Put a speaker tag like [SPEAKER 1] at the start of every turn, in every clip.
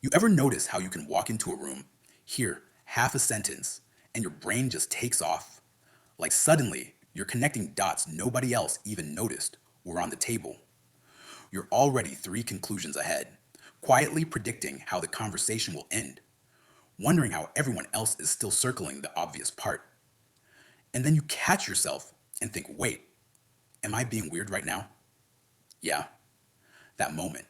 [SPEAKER 1] You ever notice how you can walk into a room, hear half a sentence, and your brain just takes off? Like suddenly, you're connecting dots nobody else even noticed were on the table. You're already three conclusions ahead, quietly predicting how the conversation will end, wondering how everyone else is still circling the obvious part. And then you catch yourself and think, wait, am I being weird right now? Yeah, that moment.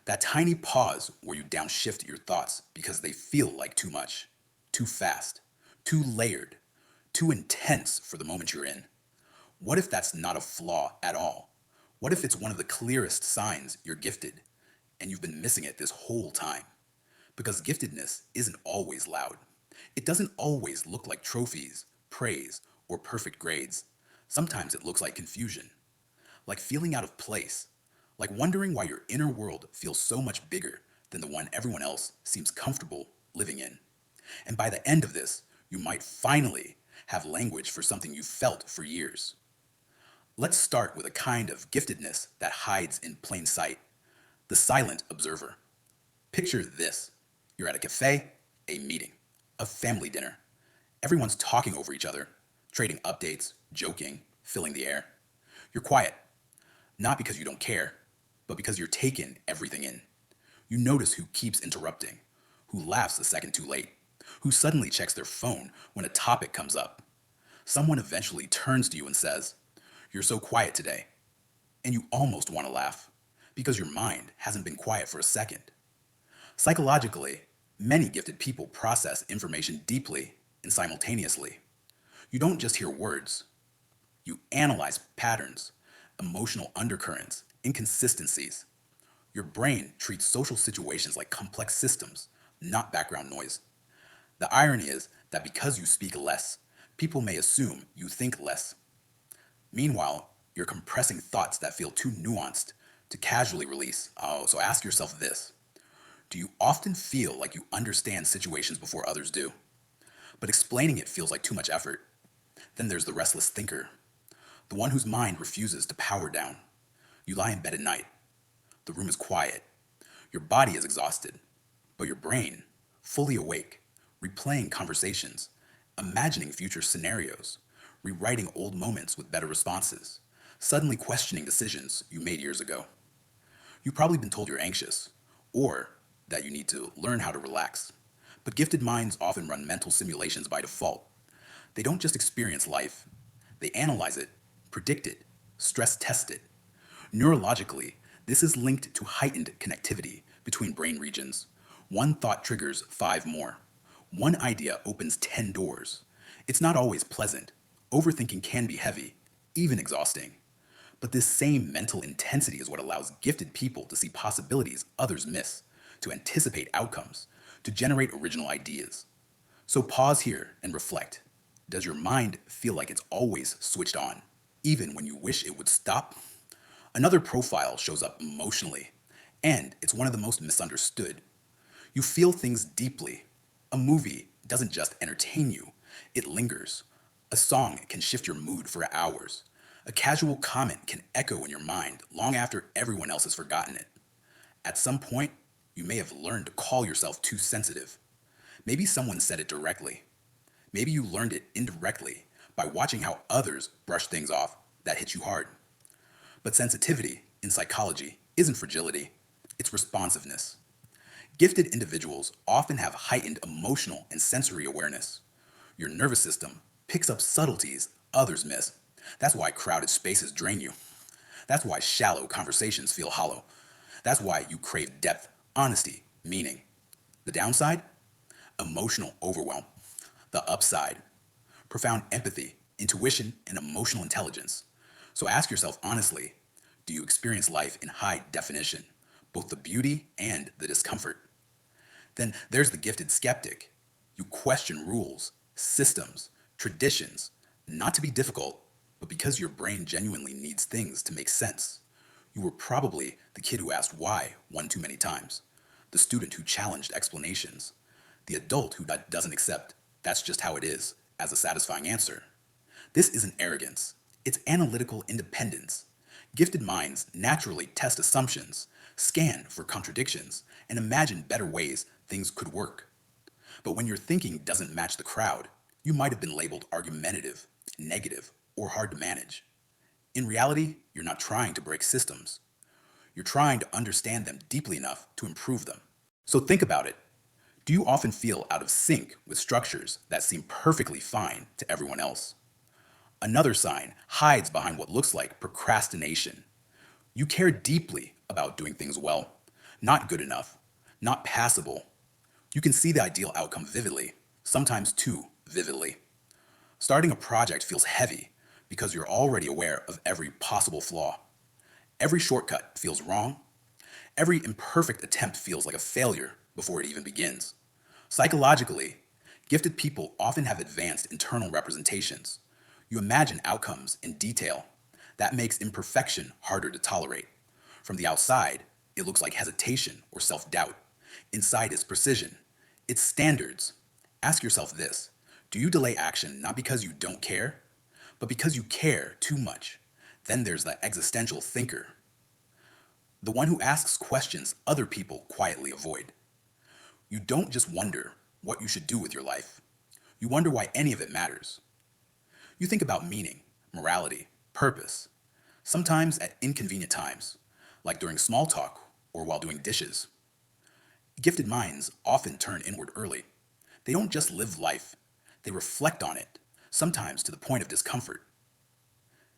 [SPEAKER 1] That tiny pause where you downshift your thoughts because they feel like too much, too fast, too layered, too intense for the moment you're in. What if that's not a flaw at all? What if it's one of the clearest signs you're gifted and you've been missing it this whole time? Because giftedness isn't always loud. It doesn't always look like trophies, praise, or perfect grades. Sometimes it looks like confusion, like feeling out of place, like wondering why your inner world feels so much bigger than the one everyone else seems comfortable living in. And by the end of this, you might finally have language for something you've felt for years. Let's start with a kind of giftedness that hides in plain sight: the silent observer. Picture this: you're at a cafe, a meeting, a family dinner. Everyone's talking over each other, trading updates, joking, filling the air. You're quiet, not because you don't care, but because you're taking everything in. You notice who keeps interrupting, who laughs a second too late, who suddenly checks their phone when a topic comes up. Someone eventually turns to you and says, "You're so quiet today." And you almost want to laugh, because your mind hasn't been quiet for a second. Psychologically, many gifted people process information deeply and simultaneously. You don't just hear words, you analyze patterns, emotional undercurrents, inconsistencies. Your brain treats social situations like complex systems, not background noise. The irony is that because you speak less, people may assume you think less. Meanwhile, you're compressing thoughts that feel too nuanced to casually release. Oh, so ask yourself this: do you often feel like you understand situations before others do, but explaining it feels like too much effort? Then there's the restless thinker, the one whose mind refuses to power down. You lie in bed at night. The room is quiet. Your body is exhausted, but your brain, fully awake, replaying conversations, imagining future scenarios, rewriting old moments with better responses, suddenly questioning decisions you made years ago. You've probably been told you're anxious, or that you need to learn how to relax. But gifted minds often run mental simulations by default. They don't just experience life, they analyze it, predict it, stress test it. Neurologically, this is linked to heightened connectivity between brain regions. One thought triggers five more. One idea opens 10 doors. It's not always pleasant. Overthinking can be heavy, even exhausting. But this same mental intensity is what allows gifted people to see possibilities others miss, to anticipate outcomes, to generate original ideas. So pause here and reflect. Does your mind feel like it's always switched on, even when you wish it would stop? Another profile shows up emotionally, and it's one of the most misunderstood. You feel things deeply. A movie doesn't just entertain you, it lingers. A song can shift your mood for hours. A casual comment can echo in your mind long after everyone else has forgotten it. At some point, you may have learned to call yourself too sensitive. Maybe someone said it directly. Maybe you learned it indirectly by watching how others brush things off that hit you hard. But sensitivity, in psychology, isn't fragility, it's responsiveness. Gifted individuals often have heightened emotional and sensory awareness. Your nervous system picks up subtleties others miss. That's why crowded spaces drain you. That's why shallow conversations feel hollow. That's why you crave depth, honesty, meaning. The downside? Emotional overwhelm. The upside? Profound empathy, intuition, and emotional intelligence. So ask yourself honestly, do you experience life in high definition, both the beauty and the discomfort? Then there's the gifted skeptic. You question rules, systems, traditions, not to be difficult, but because your brain genuinely needs things to make sense. You were probably the kid who asked why one too many times, the student who challenged explanations, the adult who doesn't accept "that's just how it is" as a satisfying answer. This isn't arrogance, it's analytical independence. Gifted minds naturally test assumptions, Scan for contradictions and imagine better ways things could work. But when your thinking doesn't match the crowd, you might have been labeled argumentative, negative, or hard to manage. In reality, you're not trying to break systems. You're trying to understand them deeply enough to improve them. So think about it. Do you often feel out of sync with structures that seem perfectly fine to everyone else? Another sign hides behind what looks like procrastination. You care deeply about doing things well, not good enough, not passable. You can see the ideal outcome vividly, sometimes too vividly. Starting a project feels heavy because you're already aware of every possible flaw. Every shortcut feels wrong. Every imperfect attempt feels like a failure before it even begins. Psychologically, gifted people often have advanced internal representations. You imagine outcomes in detail. That makes imperfection harder to tolerate. From the outside, it looks like hesitation or self doubt. Inside is precision. It's standards. Ask yourself this: do you delay action not because you don't care, but because you care too much? Then there's the existential thinker, the one who asks questions other people quietly avoid. You don't just wonder what you should do with your life, you wonder why any of it matters. You think about meaning, morality, purpose, sometimes at inconvenient times, like during small talk or while doing dishes. Gifted minds often turn inward early. They don't just live life, they reflect on it, sometimes to the point of discomfort.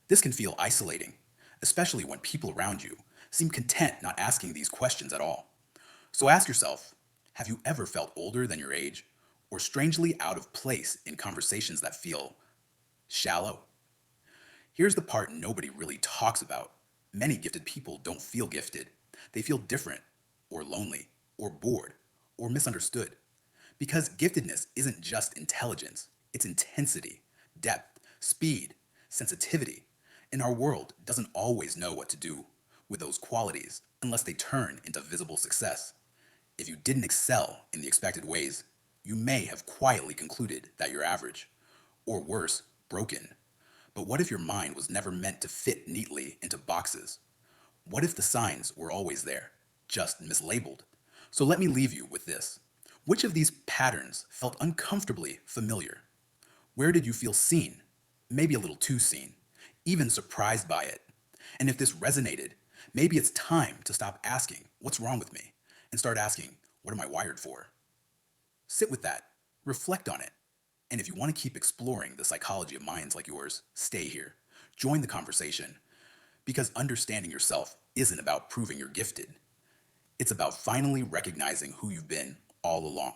[SPEAKER 1] This can feel isolating, especially when people around you seem content not asking these questions at all. So ask yourself, have you ever felt older than your age or strangely out of place in conversations that feel shallow? Here's the part nobody really talks about. Many gifted people don't feel gifted. They feel different, or lonely, or bored, or misunderstood. Because giftedness isn't just intelligence, it's intensity, depth, speed, sensitivity. And our world doesn't always know what to do with those qualities unless they turn into visible success. If you didn't excel in the expected ways, you may have quietly concluded that you're average, or worse, broken. But what if your mind was never meant to fit neatly into boxes? What if the signs were always there, just mislabeled? So let me leave you with this. Which of these patterns felt uncomfortably familiar? Where did you feel seen? Maybe a little too seen, even surprised by it. And if this resonated, maybe it's time to stop asking, what's wrong with me? And start asking, what am I wired for? Sit with that, reflect on it. And if you want to keep exploring the psychology of minds like yours, stay here. Join the conversation. Because understanding yourself isn't about proving you're gifted, it's about finally recognizing who you've been all along.